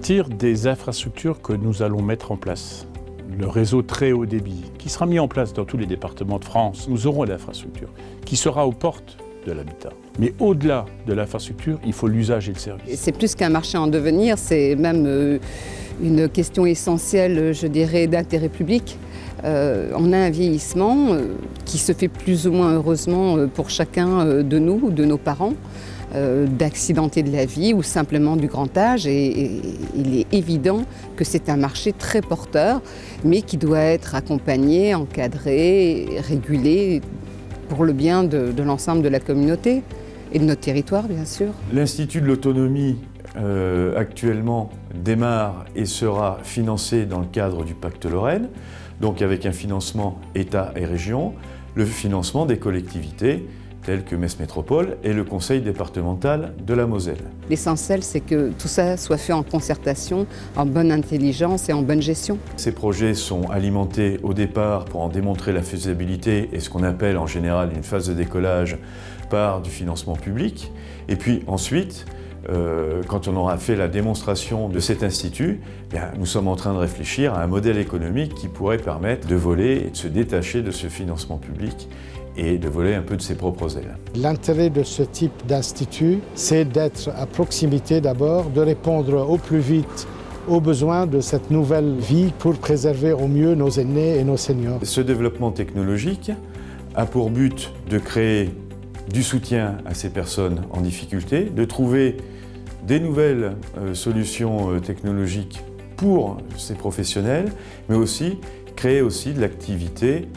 partir des infrastructures que nous allons mettre en place. Le réseau très haut débit, qui sera mis en place dans tous les départements de France. Nous aurons l'infrastructure, qui sera aux portes de l'habitat. Mais au-delà de l'infrastructure, il faut l'usage et le service. C'est plus qu'un marché en devenir, c'est même une question essentielle, je dirais, d'intérêt public. On a un vieillissement qui se fait plus ou moins heureusement pour chacun de nous, de nos parents, d'accidentés de la vie ou simplement du grand âge. Et il est évident que c'est un marché très porteur, mais qui doit être accompagné, encadré, régulé pour le bien de l'ensemble de la communauté et de notre territoire, bien sûr. L'Institut de l'autonomie actuellement démarre et sera financé dans le cadre du Pacte Lorraine, donc avec un financement État et région, le financement des collectivités telles que Metz Métropole et le conseil départemental de la Moselle. L'essentiel, c'est que tout ça soit fait en concertation, en bonne intelligence et en bonne gestion. Ces projets sont alimentés au départ pour en démontrer la faisabilité et ce qu'on appelle en général une phase de décollage par du financement public. Et puis ensuite, quand on aura fait la démonstration de cet institut, nous sommes en train de réfléchir à un modèle économique qui pourrait permettre de voler et de se détacher de ce financement public et de voler un peu de ses propres ailes. L'intérêt de ce type d'institut, c'est d'être à proximité d'abord, de répondre au plus vite aux besoins de cette nouvelle vie pour préserver au mieux nos aînés et nos seniors. Ce développement technologique a pour but de créer du soutien à ces personnes en difficulté, de trouver des nouvelles solutions technologiques pour ces professionnels, mais aussi créer aussi de l'activité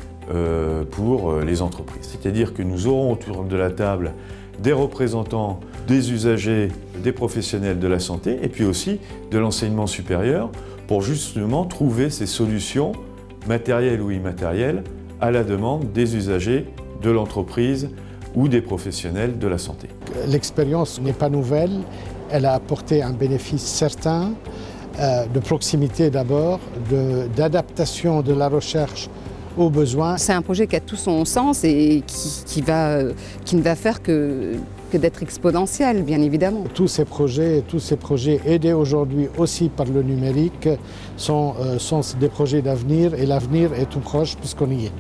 pour les entreprises. C'est-à-dire que nous aurons autour de la table des représentants des usagers, des professionnels de la santé et puis aussi de l'enseignement supérieur pour justement trouver ces solutions matérielles ou immatérielles à la demande des usagers, de l'entreprise ou des professionnels de la santé. L'expérience n'est pas nouvelle, elle a apporté un bénéfice certain de proximité d'abord, d'adaptation de la recherche aux besoins. C'est un projet qui a tout son sens et qui ne va faire que d'être exponentiel, bien évidemment. Tous ces projets aidés aujourd'hui aussi par le numérique sont des projets d'avenir et l'avenir est tout proche puisqu'on y est.